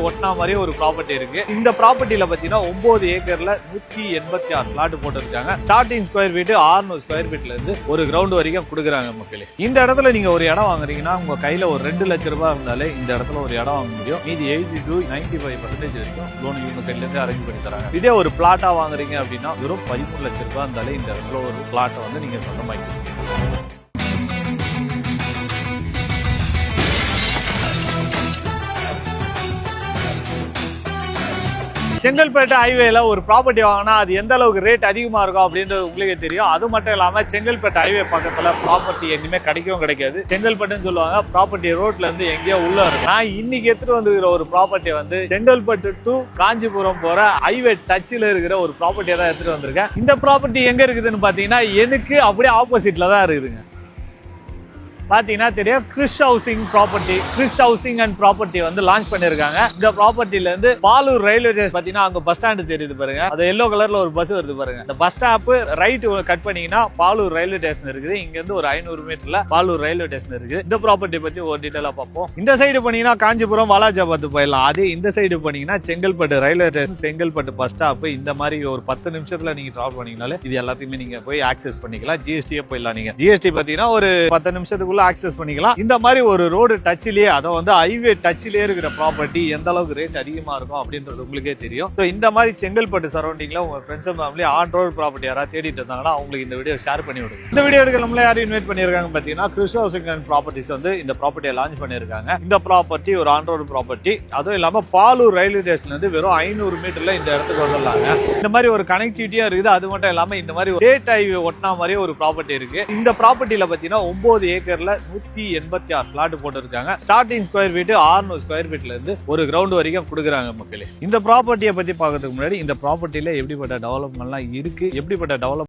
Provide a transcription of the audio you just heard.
ஒட்டினா மாதிரி ஒரு ப்ராப்பர்ட்டி இருக்கு. இந்த ப்ராப்பர்ட்டியில பாத்தீங்கன்னா 9 ஏக்கர்ல 186 பிளாட் போட்டுருக்காங்க. ஸ்டார்டிங் ஸ்கொயர் ஃபீட் 600 ஸ்கொயர் ஃபீட்ல இருந்து ஒரு கிரவுண்ட் வரைக்கும் கொடுக்குறாங்க மக்களே. இந்த இடத்துல நீங்க ஒரு இடம் வாங்குறீங்கன்னா உங்க கையில ஒரு 2 லட்சம் ரூபாய் இருந்தாலே இந்த இடத்துல ஒரு இடம் வாங்க முடியும். மீதி 80 to 95% வரைக்கும் லோன் இவங்க சைட்ல இருந்து அரேஞ்ச் பண்ணி தராங்க. இதே ஒரு பிளாட்டா வாங்குறீங்க அப்படின்னா வெறும் 13 லட்சம் ரூபாய் இருந்தாலே இந்த இடத்துல ஒரு பிளாட்டை வந்து நீங்க சொந்தமாக்கிக்கலாம். செங்கல்பேட்டை ஹைவேல ஒரு ப்ராப்பர்ட்டி வாங்கினா அது எந்த அளவுக்கு ரேட் அதிகமா இருக்கும் அப்படின்றது உங்களுக்கு தெரியும். அது மட்டும் இல்லாம செங்கல்பேட்டை ஹைவே பக்கத்துல ப்ராப்பர்ட்டி எங்கேயுமே கிடைக்கவும் கிடைக்காது. செங்கல்பட்டுன்னு சொல்லுவாங்க, ப்ராப்பர்ட்டி ரோட்ல இருந்து எங்கேயோ உள்ள இருக்கு. நான் இன்னைக்கு எடுத்துட்டு வந்துருக்கிற ஒரு ப்ராப்பர்ட்டி வந்து செங்கல்பட்டு டு காஞ்சிபுரம் போற ஹைவே டச்ல இருக்கிற ஒரு ப்ராப்பர்ட்டியை தான் எடுத்துட்டு வந்திருக்கேன். இந்த ப்ராப்பர்ட்டி எங்க இருக்குதுன்னு பாத்தீங்கன்னா எனக்கு அப்படியே ஆப்போசிட்ல தான் இருக்குதுங்க. பாத்தீங்கன்னா தெரியும், Chris housing property, Chris housing and property வந்து லான்ச் பண்ணிருக்காங்க. இந்த ப்ராப்பர்ட்டில இருந்து பாலூர் ரயில்வே ஸ்டேஷன் பாத்தீங்கன்னா அங்க பஸ் ஸ்டாண்ட் தெரியுது பாருங்க, அது எல்லோ கலர்ல ஒரு பஸ் வருது பாருங்க. இந்த பஸ் ஸ்டாப் ரைட் கட் பண்ணீங்கன்னா பாலூர் ரயில்வே ஸ்டேஷன் இருக்குது. இங்க இருந்து ஒரு 500 மீட்டர்ல பாலூர் ரயில்வே ஸ்டேஷன் இருக்குது. இந்த ப்ராப்பர்ட்டி பத்தி ஒரு டீடைலா பார்ப்போம். இந்த சைடு பண்ணீங்கன்னா காஞ்சிபுரம் வாலாஜாபாத் போயிடலாம். அதே இந்த சைடு பண்ணீங்கன்னா Chengalpattu railway station, Chengalpattu bus stop. இந்த மாதிரி ஒரு 10 நிமிஷத்துல நீங்க டிராவல் பண்ணீங்கனாலே இது எல்லாத்தையுமே நீங்க போய் ஆக்சஸ் பண்ணிக்கலாம். ஜிஎஸ்டியே போயிடலாம். நீங்க ஜிஎஸ்டி பாத்தீங்கன்னா ஒரு 10 நிமிஷத்துக்குள்ள ஆக்சஸ் பண்ணிக்கலாம். இந்த மாதிரி ஒரு ரோடு டச்சிலேயே, அதை வந்து ஹைவே டச்சிலேயே இருக்கிற ப்ராப்பர்ட்டி எந்த அளவுக்கு ரேட் அதிகமா இருக்கும் அப்படின்றது உங்களுக்கே தெரியும். சோ இந்த மாதிரி செங்கல்பட்டு சரௌண்டிங்ல உங்க friends and family on road property யாராவது தேடிட்டு இருந்தாங்கன்னா அவங்களுக்கு இந்த வீடியோ ஷேர் பண்ணி விடுங்க. இந்த வீடியோ எடுக்க நம்மள யாரும் இன்வைட் பண்ணிருக்காங்க பாத்தீங்கன்னா கிறிஸ் ஹவுசிங் அண்ட் ப்ராப்பர்ட்டிஸ் வந்து இந்த ப்ராப்பர்ட்டியை லான்ச் பண்ணிருக்காங்க. இந்த ப்ராப்பர்ட்டி ஒரு ஆன் ரோடு ப்ராப்பர்ட்டி. அதுவும் இல்லாம பாலூர் ரயில்வே ஸ்டேஷன்ல இருந்து வெறும் 500 மீட்டர்ல இந்த இடத்துக்கு வந்துடலாங்க. இந்த மாதிரி ஒரு கனெக்டிவிட்டியா இருக்குது. அது மட்டும் இல்லாம இந்த மாதிரி ஸ்டேட் ஹைவே ஒட்டினா மாதிரி ஒரு ப்ராப்பர்ட்டி இருக்கு. இந்த ப்ராப்பர்ட்டியில பாத்தீங்கன்னா 9 ஏக்கர்ல 186 பிளாட் போட்டுருக்காங்க. ஸ்டார்டிங் ஸ்கொயர் ஃபீட் 600 ஸ்கொயர் ஃபீட்ல இருந்து ஒரு கிரவுண்ட் வரைக்கும் கொடுக்குறாங்க மக்களே. இந்த ப்ராப்பர்ட்டியை பத்தி பார்க்கறதுக்கு முன்னாடி இந்த ப்ராப்பர்ட்டியில எப்படிப்பட்ட டெவலப்மெண்ட்லாம் இருக்கு, எப்படிப்பட்ட டெவலப்